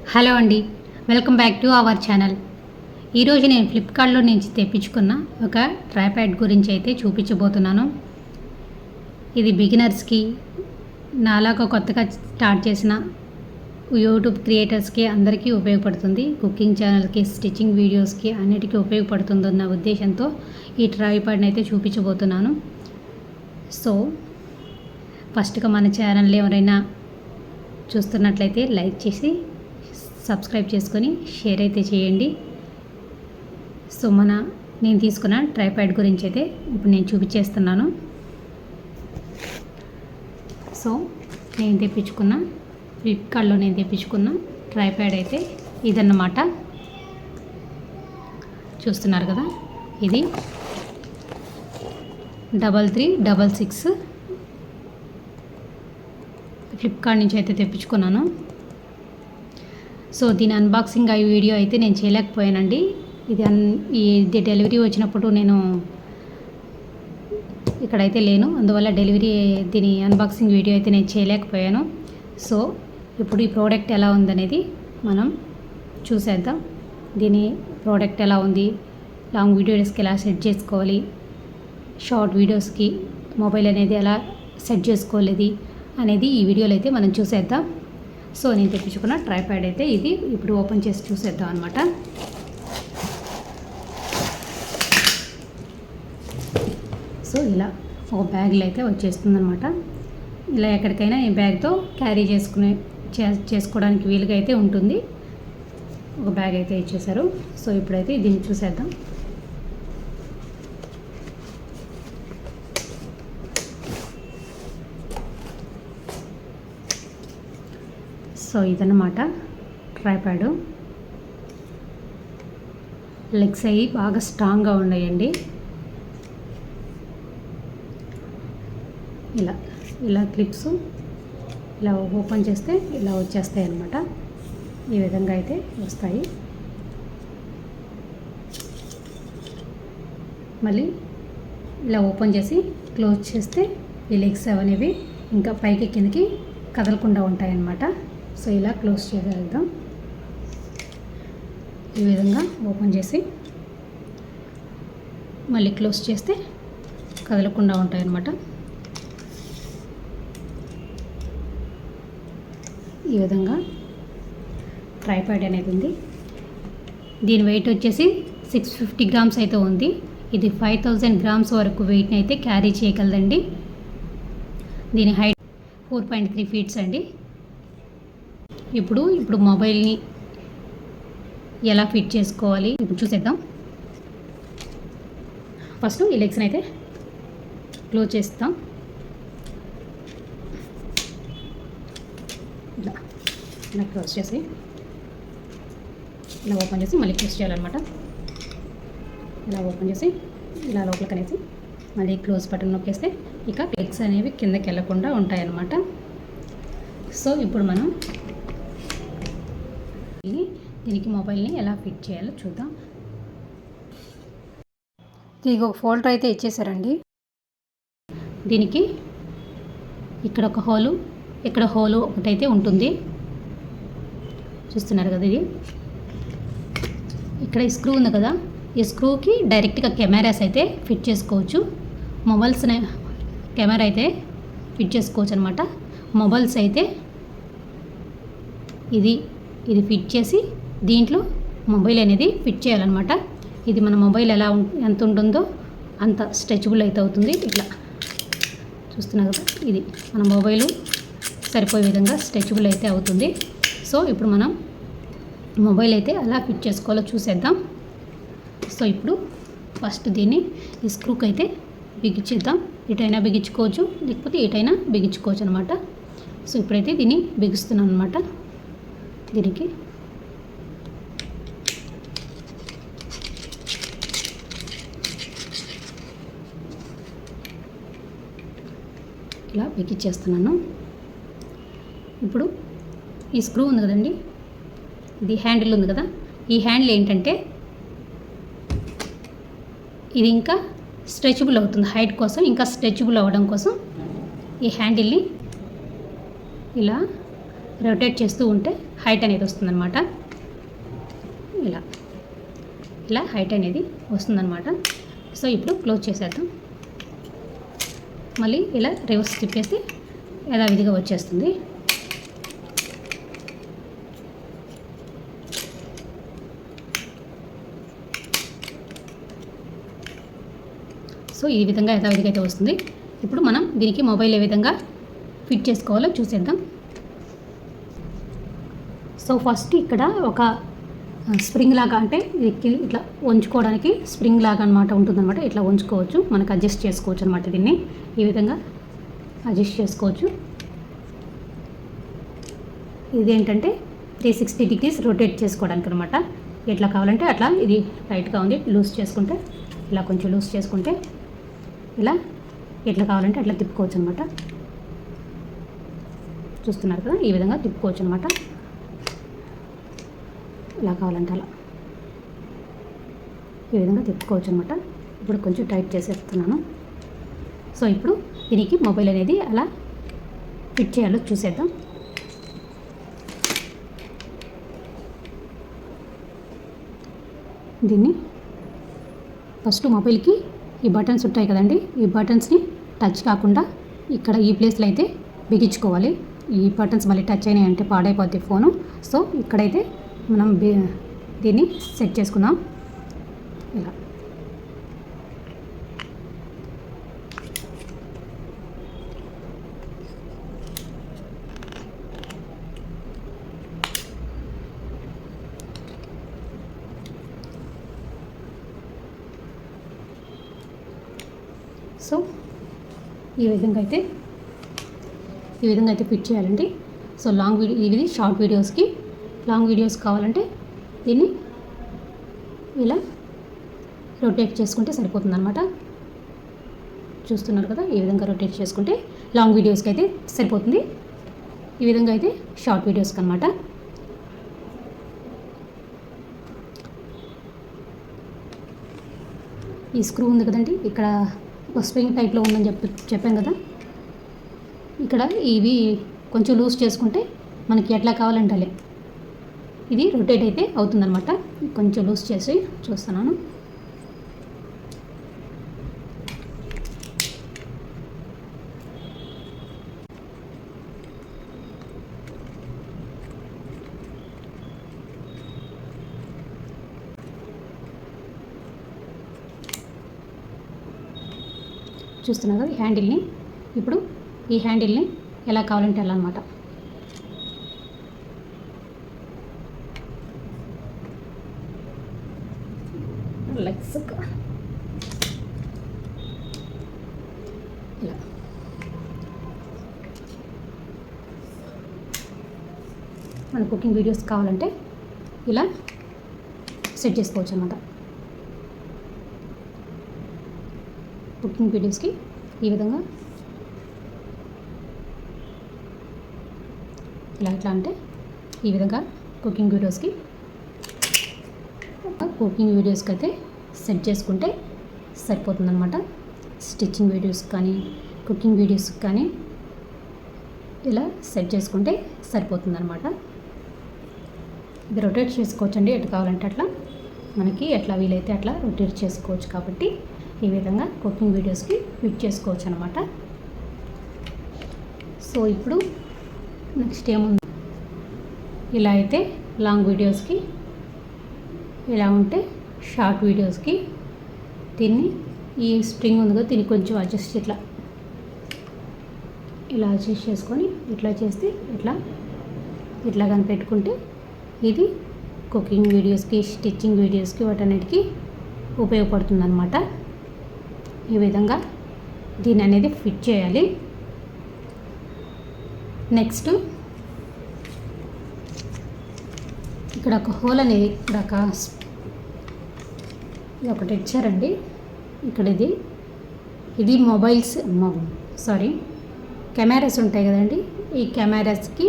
Hello అండి, welcome back to our channel. ఈరోజు నేను ఫ్లిప్కార్ట్లో నుంచి తెప్పించుకున్న ఒక ట్రైప్యాడ్ గురించి అయితే చూపించబోతున్నాను. ఇది బిగినర్స్కి, నాలాగా కొత్తగా స్టార్ట్ చేసిన యూట్యూబ్ క్రియేటర్స్కి అందరికీ ఉపయోగపడుతుంది. కుకింగ్ ఛానల్కి, స్టిచ్చింగ్ వీడియోస్కి అన్నిటికీ ఉపయోగపడుతుందన్న ఉద్దేశంతో ఈ ట్రైప్యాడ్ని అయితే చూపించబోతున్నాను. సో ఫస్ట్గా మన ఛానల్ ఎవరైనా చూస్తున్నట్లయితే లైక్ చేసి సబ్స్క్రైబ్ చేసుకొని షేర్ అయితే చేయండి. సో నేను తీసుకున్న ట్రైప్యాడ్ గురించి అయితే ఇప్పుడు నేను చూపించేస్తున్నాను. సో ఫ్లిప్కార్ట్లో నేను తెప్పించుకున్న ట్రైప్యాడ్ అయితే ఇదన్నమాట. చూస్తున్నారు కదా, ఇది 3366 ఫ్లిప్కార్ట్ నుంచి అయితే తెప్పించుకున్నాను. సో దీని అన్బాక్సింగ్ వీడియో అయితే నేను చేయలేకపోయానండి. ఇది డెలివరీ వచ్చినప్పుడు నేను ఇక్కడైతే లేను, అందువల్ల దీని అన్బాక్సింగ్ వీడియో అయితే నేను చేయలేకపోయాను. సో ఇప్పుడు ఈ ప్రోడక్ట్ ఎలా ఉందనేది మనం చూసేద్దాం. దీని ప్రోడక్ట్ ఎలా ఉంది, లాంగ్ వీడియోస్కి ఎలా సెట్ చేసుకోవాలి, షార్ట్ వీడియోస్కి మొబైల్ అనేది ఎలా సెట్ చేసుకోలేదు అనేది ఈ వీడియోలో అయితే మనం చూసేద్దాం. సో నేను తెప్పించుకున్న ట్రైప్యాడ్ అయితే ఇది ఇప్పుడు ఓపెన్ చేసి చూసేద్దాం అనమాట. సో ఇలా ఒక బ్యాగ్లో అయితే వచ్చేస్తుంది అనమాట. ఇలా ఎక్కడికైనా ఈ బ్యాగ్తో క్యారీ చేసుకోవడానికి వీలుగా అయితే ఉంటుంది. ఒక బ్యాగ్ అయితే ఇచ్చేసారు. సో ఇప్పుడైతే దీన్ని చూసేద్దాం. సో ఇదన్నమాట ట్రైప్యాడ్. లెగ్స్ అవి బాగా స్ట్రాంగ్గా ఉన్నాయండి. ఇలా క్లిప్స్ ఇలా ఓపెన్ చేస్తే ఇలా వచ్చేస్తాయి అన్నమాట. ఈ విధంగా అయితే వస్తాయి. మళ్ళీ ఇలా ఓపెన్ చేసి క్లోజ్ చేస్తే ఈ లెగ్స్ అనేవి ఇంకా పైకి కిందకి కదలకుండా ఉంటాయి అన్నమాట. సో ఇలా క్లోజ్ చేయగలుగుతాం. ఈ విధంగా ఓపెన్ చేసి మళ్ళీ క్లోజ్ చేస్తే కదలకుండా ఉంటాయి అన్నమాట. ఈ విధంగా ట్రైప్యాడ్ అనేది ఉంది. దీని వెయిట్ వచ్చేసి 650 గ్రామ్స్ అయితే ఉంది. ఇది 5000 గ్రామ్స్ వరకు వెయిట్ని అయితే క్యారీ చేయగలదండి. దీని హైట్ 4.3 ఫీట్స్ అండి. ఇప్పుడు మొబైల్ని ఎలా ఫిట్ చేసుకోవాలి ఇప్పుడు చూసేద్దాం. ఫస్ట్ ఈ లెగ్స్ని అయితే క్లోజ్ చేస్తాం. ఇలా క్లోజ్ చేసి ఇలా ఓపెన్ చేసి మళ్ళీ క్లోజ్ చేయాలన్నమాట. ఇలా ఓపెన్ చేసి ఇలా లోపలికి అనేసి మళ్ళీ క్లోజ్ బటన్ నొక్కేస్తే ఇక లెగ్స్ అనేవి కిందకి వెళ్ళకుండా ఉంటాయన్నమాట. సో ఇప్పుడు మనం దీనికి మొబైల్ని ఎలా ఫిట్ చేయాలో చూద్దాం. దీనికి ఒక ఫోల్డర్ అయితే ఇచ్చేసారండి. దీనికి ఇక్కడ ఒక హోలు, ఇక్కడ హోలు ఒకటైతే ఉంటుంది. చూస్తున్నారు కదా, ఇది ఇక్కడ ఈ స్క్రూ ఉంది కదా, ఈ స్క్రూకి డైరెక్ట్గా కెమెరాస్ అయితే ఫిట్ చేసుకోవచ్చు. మొబైల్స్ కెమెరా అయితే ఫిట్ చేసుకోవచ్చు అనమాట. మొబైల్స్ అయితే ఇది ఫిట్ చేసి దీంట్లో మొబైల్ అనేది ఫిట్ చేయాలన్నమాట. ఇది మన మొబైల్ ఎంత ఉంటుందో అంత స్ట్రెచబుల్ అయితే అవుతుంది. ఇట్లా చూస్తున్నారు కదా, ఇది మన మొబైలు సరిపోయే విధంగా స్ట్రెచబుల్ అయితే అవుతుంది. సో ఇప్పుడు మనం మొబైల్ అయితే ఎలా ఫిట్ చేసుకోవాలో చూసేద్దాం. సో ఇప్పుడు ఫస్ట్ దీన్ని ఈ స్క్రూకి అయితే బిగించేద్దాం. ఇటైనా బిగించుకోవచ్చు, లేకపోతే ఇటైనా బిగించుకోవచ్చు అనమాట. సో ఇప్పుడైతే దీన్ని బిగిస్తున్నాను అనమాట. దీనికి ఇలా బిగించేస్తున్నాను. ఇప్పుడు ఈ స్క్రూ ఉంది కదండి, ఇది హ్యాండిల్ ఉంది కదా, ఈ హ్యాండిల్ ఏంటంటే ఇది ఇంకా స్ట్రెచబుల్ అవుతుంది. హైట్ కోసం ఇంకా స్ట్రెచబుల్ అవ్వడం కోసం ఈ హ్యాండిల్ని ఇలా రొటేట్ చేస్తూ ఉంటే హైట్ అనేది వస్తుందన్నమాట. ఇలా ఇలా హైట్ అనేది వస్తుందన్నమాట. సో ఇప్పుడు క్లోజ్ చేసేద్దాం. మళ్ళీ ఇలా రివర్స్ తిప్పేసి యథావిధిగా వచ్చేస్తుంది. సో ఈ విధంగా యథావిధిగా అయితే వస్తుంది. ఇప్పుడు మనం దీనికి మొబైల్ ఏ విధంగా ఫిట్ చేసుకోవాలో చూసేద్దాం. సో ఫస్ట్ ఇక్కడ ఒక స్ప్రింగ్ లాగా, అంటే ఇట్లా వంచుకోవడానికి స్ప్రింగ్ లాగా అనమాట ఉంటుందన్నమాట. ఇట్లా వంచుకోవచ్చు, మనకు అడ్జస్ట్ చేసుకోవచ్చు అనమాట. దీన్ని ఈ విధంగా అడ్జస్ట్ చేసుకోవచ్చు. ఇదేంటంటే 360 degrees రొటేట్ చేసుకోవడానికి అనమాట. ఎట్లా కావాలంటే అట్లా. ఇది టైట్గా ఉంది, లూజ్ చేసుకుంటే ఇలా కొంచెం లూజ్ చేసుకుంటే ఇలా ఎట్లా కావాలంటే అట్లా తిప్పుకోవచ్చు అనమాట. చూస్తున్నారు కదా, ఈ విధంగా తిప్పుకోవచ్చు అనమాట. ఇలా కావాలంటే అలా ఈ విధంగా తిప్పుకోవచ్చు అనమాట. ఇప్పుడు కొంచెం టైట్ చేసేస్తున్నాను. సో ఇప్పుడు దీనికి మొబైల్ అనేది అలా ఫిట్ చేయాలో చూసేద్దాం. దీన్ని ఫస్ట్ మొబైల్కి ఈ బటన్స్ ఉంటాయి కదండి, ఈ బటన్స్ని టచ్ కాకుండా ఇక్కడ ఈ ప్లేస్లో అయితే బిగించుకోవాలి. ఈ బటన్స్ మళ్ళీ టచ్ అయినాయి అంటే పాడైపోద్ది ఫోను. సో ఇక్కడైతే మనం దీన్ని సెట్ చేసుకుందాం. ఇలా సో ఈ విధంగా అయితే ఫిట్ చేయాలండి. సో ఇది షార్ట్ వీడియోస్కి, లాంగ్ వీడియోస్ కావాలంటే దీన్ని ఇలా రొటేట్ చేసుకుంటే సరిపోతుంది అనమాట. చూస్తున్నారు కదా, ఈ విధంగా రొటేట్ చేసుకుంటే లాంగ్ వీడియోస్కి అయితే సరిపోతుంది. ఈ విధంగా అయితే షార్ట్ వీడియోస్కి అనమాట. ఈ స్క్రూ ఉంది కదండి, ఇక్కడ ఒక స్ప్రింగ్ టైప్లో ఉందని చెప్పాం కదా. ఇక్కడ ఇవి కొంచెం లూజ్ చేసుకుంటే మనకి ఎట్లా కావాలంటే అలా ఇది రొటేట్ అయితే అవుతుందన్నమాట. కొంచెం లూజ్ చేసి చూస్తున్నాను. చూస్తున్నారు కదా హ్యాండిల్ని. ఇప్పుడు ఈ హ్యాండిల్ని ఎలా కావాలంటే అలా అనమాట. లెగ్స్ ఇలా మన కుకింగ్ వీడియోస్ కావాలంటే ఇలా సెట్ చేసుకోవచ్చు అన్నమాట. కుకింగ్ వీడియోస్కి ఈ విధంగా ఇలా ఎట్లా అంటే ఈ విధంగా కుకింగ్ వీడియోస్కి అయితే సెట్ చేసుకుంటే సరిపోతుందన్నమాట. స్టిచ్చింగ్ వీడియోస్ కానీ కుకింగ్ వీడియోస్ కానీ ఇలా సెట్ చేసుకుంటే సరిపోతుందన్నమాట. ఇది రొటేట్ చేసుకోవచ్చండి, ఎటు కావాలంటే అట్లా మనకి ఎట్లా వీలైతే అట్లా రొటేట్ చేసుకోవచ్చు. కాబట్టి ఈ విధంగా కుకింగ్ వీడియోస్కి ఫిట్ చేసుకోవచ్చు అనమాట. సో ఇప్పుడు నెక్స్ట్ ఏముంది, ఇలా అయితే లాంగ్ వీడియోస్కి, ఇలా ఉంటే షార్ట్ వీడియోస్కి దీన్ని ఈ స్ప్రింగ్ ఉంది కదా దీన్ని కొంచెం అడ్జస్ట్ ఇలా అడ్జస్ట్ చేసుకొని ఇట్లా చేస్తే ఇట్లా కానీ పెట్టుకుంటే ఇది కుకింగ్ వీడియోస్కి, స్టిచ్చింగ్ వీడియోస్కి వాటన్నిటికీ ఉపయోగపడుతుంది అన్నమాట. ఈ విధంగా దీన్ని అనేది ఫిట్ చేయాలి. నెక్స్ట్ ఇక్కడ ఒక హోల్ అనేది ఇక్కడ ఒకటి ఇచ్చారండి. ఇక్కడ ఇది మొబైల్స్ కెమెరాస్ ఉంటాయి కదండి, ఈ కెమెరాస్కి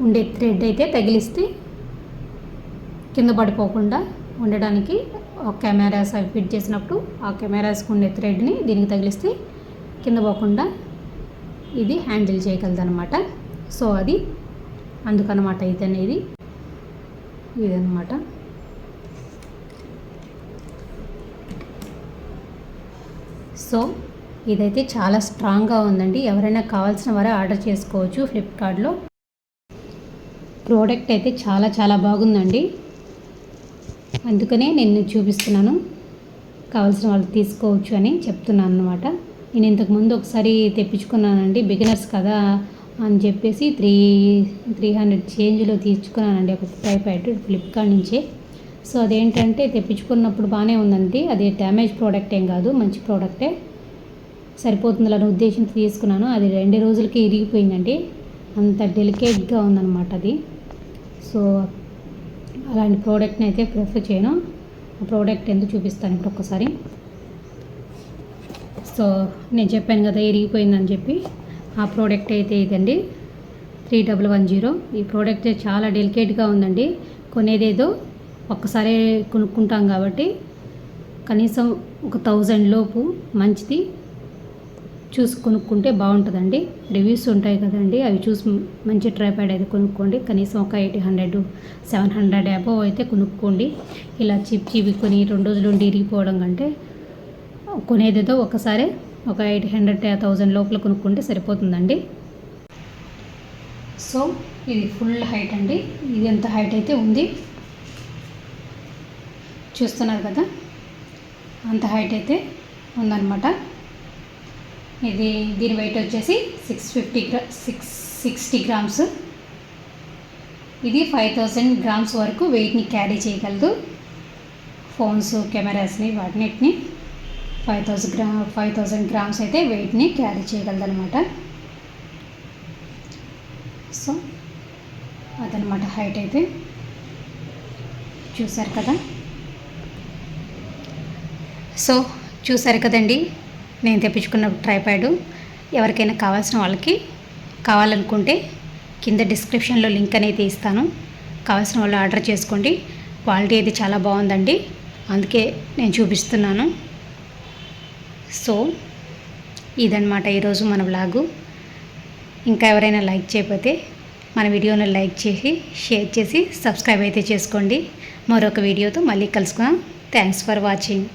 ఉండే థ్రెడ్ అయితే తగిలిస్తే కింద పడిపోకుండా ఉండడానికి ఆ కెమెరాస్ అవి ఫిట్ చేసినప్పుడు ఆ కెమెరాస్కి ఉండే థ్రెడ్ని దీనికి తగిలిస్తే కింద పోకుండా ఇది హ్యాండిల్ చేయగలదు అనమాట. సో అది అందుకనమాట ఇదనేది ఇదనమాట. సో ఇదైతే చాలా స్ట్రాంగ్గా ఉందండి. ఎవరైనా కావాల్సిన వారే ఆర్డర్ చేసుకోవచ్చు ఫ్లిప్కార్ట్లో. ప్రోడక్ట్ అయితే చాలా చాలా బాగుందండి. అందుకనే నేను చూపిస్తున్నాను, కావాల్సిన వాళ్ళు తీసుకోవచ్చు అని చెప్తున్నాను అనమాట. నేను ఇంతకుముందు ఒకసారి తెప్పించుకున్నానండి, బిగినర్స్ కదా అని చెప్పేసి 300 చేంజ్లో తీసుకున్నానండి ఒక ట్రైపాడ్ ఫ్లిప్కార్ట్ నుంచే. సో అదేంటంటే తెప్పించుకున్నప్పుడు బాగానే ఉందండి, అది డ్యామేజ్ ప్రోడక్ట్ ఏం కాదు, మంచి ప్రోడక్టే, సరిపోతుందని ఉద్దేశంతో తీసుకున్నాను. అది 2 రోజులకి ఇరిగిపోయిందండి, అంత డెలికేట్గా ఉందన్నమాట అది. సో అలాంటి ప్రోడక్ట్ని అయితే ప్రిఫర్ చేయను. ఆ ప్రోడక్ట్ ఎందుకు చూపిస్తాను ఇప్పుడు ఒక్కసారి. సో నేను చెప్పాను కదా ఇరిగిపోయిందని చెప్పి, ఆ ప్రోడక్ట్ అయితే ఇదండి 3110. ఈ ప్రోడక్ట్ చాలా డెలికేట్గా ఉందండి. కొనేదేదో ఒక్కసారి కొనుక్కుంటాం కాబట్టి కనీసం ఒక 1000 లోపు మంచిది చూసి కొనుక్కుంటే బాగుంటుందండి. రివ్యూస్ ఉంటాయి కదండి, అవి చూసి మంచి ట్రైపాడ్ అయితే కొనుక్కోండి. కనీసం ఒక 800 700 అబోవ్ అయితే కొనుక్కోండి. ఇలా చీప్ కొని 2 రోజులు ఉండి ఇరిగిపోవడం కంటే కొనేదేదో ఒకసారి ఒక 800 1000 లోపల కొనుక్కుంటే సరిపోతుందండి. సో ఇది ఫుల్ హైట్ అండి, ఇది ఎంత హైట్ అయితే ఉంది చూస్తున్నారు కదా, అంత హైట్ అయితే ఉందన్నమాట. దీని వెయిట్ వచ్చేసి 660 గ్రామ్స్. ఇది 5000 గ్రామ్స్ వరకు వెయిట్ని క్యారీ చేయగలదు. ఫోన్స్, కెమెరాస్ని వాటిని 5000 గ్రామ్స్ అయితే వెయిట్ని క్యారీ చేయగలదు అనమాట. సో అదనమాట హైట్ అయితే, చూసారు కదా. సో చూసారు కదండి నేను తెప్పించుకున్న ట్రైపాడ్. ఎవరికైనా కావాల్సిన వాళ్ళకి కావాలనుకుంటే కింద డిస్క్రిప్షన్లో లింక్ అనేది ఇస్తాను, కావాల్సిన వాళ్ళు ఆర్డర్ చేసుకోండి. క్వాలిటీ అయితే చాలా బాగుందండి, అందుకే నేను చూపిస్తున్నాను. సో ఇదన్నమాట ఈరోజు మన వ్లాగు. ఇంకా ఎవరైనా లైక్ చేయకపోతే మన వీడియోని లైక్ చేసి షేర్ చేసి సబ్స్క్రైబ్ అయితే చేసుకోండి. మరొక వీడియోతో మళ్ళీ కలుసుకుందాం. Thanks for watching.